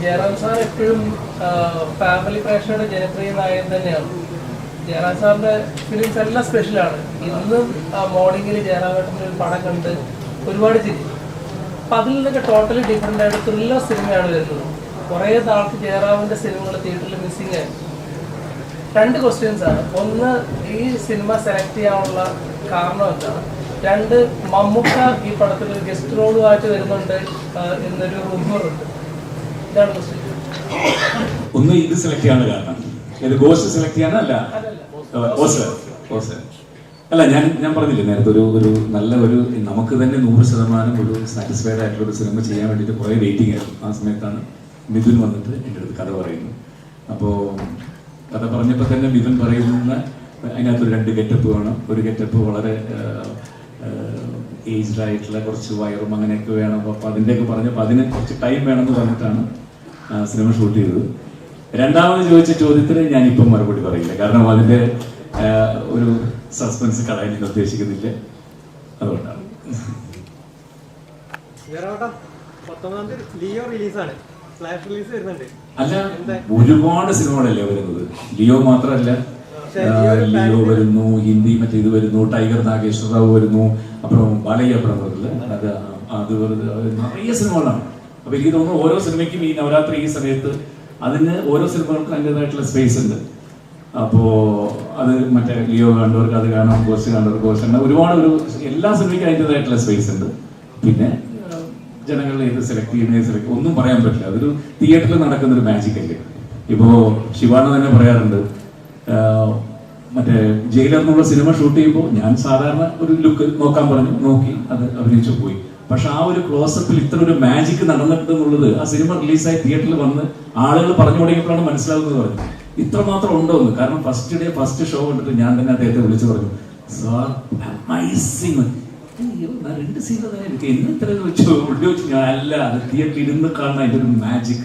Jayaram sir എപ്പോഴും family പ്രേക്ഷകരുടെ ജനപ്രിയ നായകൻ തന്നെയാണ്. ജയറാം സാറിന്റെ ഫിലിംസ് എല്ലാം സ്പെഷ്യലാണ്. ഇന്നും മോർണിംഗിൽ ജയറാമേട്ടൻ്റെ ഒരു പടം കണ്ട് ഒരുപാട് ചിരി. അപ്പം അതിൽ നിന്നൊക്കെ ടോട്ടലി ഡിഫറെൻ്റ് ആയിട്ട് ത്രില്ലർ സിനിമയാണ് വരുന്നത്. കുറേ നാൾക്ക് ജയറാമിൻ്റെ സിനിമകൾ തിയേറ്ററിൽ മിസ്സിങ് ആയി. 2 ക്വസ്റ്റ്യൻസ് ആണ്. ഒന്ന്, ഈ സിനിമ സെലക്ട് ചെയ്യാനുള്ള കാരണം എന്താണ്? 2, മമ്മൂക്ക ഈ പടത്തിൽ ഒരു ഗസ്റ്റ് റോളുമായിട്ട് വരുന്നുണ്ട് എന്നൊരു റൂമറുണ്ട്. ഇതാണ് ക്വസ്റ്റ്യൻ. ഒന്ന്, ഇത് സെലക്ട് ചെയ്യാനുള്ള കാരണം ഇത് ഗോസ്റ്റ് സെലക്ട് ചെയ്യാനല്ല. അല്ല, ഞാൻ പറഞ്ഞില്ലേ നേരത്തെ, ഒരു നല്ല ഒരു നമുക്ക് തന്നെ 100% ഒരു സാറ്റിസ്ഫൈഡ് ആയിട്ടുള്ള ഒരു സിനിമ ചെയ്യാൻ വേണ്ടിയിട്ട് കുറേ വെയിറ്റിംഗ് ആയിരുന്നു. ആ സമയത്താണ് മിഥുൻ വന്നിട്ട് എൻ്റെ അടുത്ത് കഥ പറയുന്നത്. അപ്പോൾ കഥ പറഞ്ഞപ്പോൾ തന്നെ മിഥുൻ പറയുന്ന അതിനകത്തൊരു 2 ഗെറ്റപ്പ് വേണം. ഒരു ഗെറ്റപ്പ് വളരെ ഏജ്ഡ് ആയിട്ടുള്ള, കുറച്ച് വയറും അങ്ങനെയൊക്കെ വേണം. അപ്പോൾ അതിൻ്റെയൊക്കെ പറഞ്ഞപ്പോൾ അതിന് കുറച്ച് ടൈം വേണമെന്ന് പറഞ്ഞിട്ടാണ് സിനിമ ഷൂട്ട് ചെയ്തത്. രണ്ടാമത് ചോദിച്ച ചോദ്യത്തിന് ഞാനിപ്പം മറുപടി പറയില്ല, കാരണം അതിൻ്റെ ഒരു സസ്പെൻസ് കളയാൻ ഞാൻ ഉദ്ദേശിക്കുന്നില്ല. അതുകൊണ്ടാണ്. അല്ല, ഒരുപാട് സിനിമകളല്ലേ വരുന്നത്. ലിയോ മാത്രമല്ല, ലിയോ വരുന്നു, ഹിന്ദി മറ്റേ ഇത് വരുന്നു, ടൈഗർ നാഗേശ്വര റാവു വരുന്നു, അப்புறம் ബാലയ്യ പ്രമുഖരില് അത് വെറുതെ നിറയെ സിനിമകളാണ്. അപ്പൊ എനിക്ക് തോന്നുന്നു ഓരോ സിനിമയ്ക്കും ഈ നവരാത്രി ഈ സമയത്ത് അതിന് ഓരോ സിനിമകൾക്കും അതിൻ്റെതായിട്ടുള്ള സ്പേസ് ഉണ്ട്. അപ്പോൾ അത് മറ്റേ ലിയോ കണ്ടവർക്ക് അത് കാണാം, ഗോസ്റ്റ് കണ്ടവർക്ക് ഗോസ്റ്റ് ഉണ്ട്. ഒരുപാട് എല്ലാ സിനിമയ്ക്കും അതിൻ്റെതായിട്ടുള്ള സ്പേസ് ഉണ്ട്. പിന്നെ ജനങ്ങൾ ഏത് സെലക്ട് ചെയ്യുന്നത് ഒന്നും പറയാൻ പറ്റില്ല. അതൊരു തിയേറ്ററിൽ നടക്കുന്നൊരു മാജിക് അല്ലേ. ഇപ്പോൾ ശിവാണ തന്നെ പറയാറുണ്ട്, മറ്റേ ജയിലർ എന്നുള്ള സിനിമ ഷൂട്ട് ചെയ്യുമ്പോൾ ഞാൻ സാധാരണ ഒരു ലുക്ക് നോക്കാൻ പറഞ്ഞു, നോക്കി അത് അഭിനയിച്ചു പോയി. പക്ഷെ ആ ഒരു ക്ലോസപ്പിൽ ഇത്ര ഒരു മാജിക് നടന്നിട്ടുണ്ട് എന്നുള്ളത് ആ സിനിമ റിലീസായി തിയേറ്ററിൽ വന്ന് ആളുകൾ പറഞ്ഞു തുടങ്ങിയപ്പോഴാണ് മനസ്സിലാവുന്നത്. പറഞ്ഞു ഇത്രമാത്രം ഉണ്ടോ എന്ന്. കാരണം ഫസ്റ്റ് ഷോ കണ്ടിട്ട് ഞാൻ തന്നെ അദ്ദേഹത്തെ വിളിച്ചു പറഞ്ഞു, സാർ അമേസിങ്, 2 സീൻ എനിക്ക് എന്ന് ഇത്ര വെച്ചു. ഞാൻ അല്ല, അത് തിയേറ്ററിൽ ഇരുന്ന് കാണുന്ന അതിൻ്റെ ഒരു മാജിക്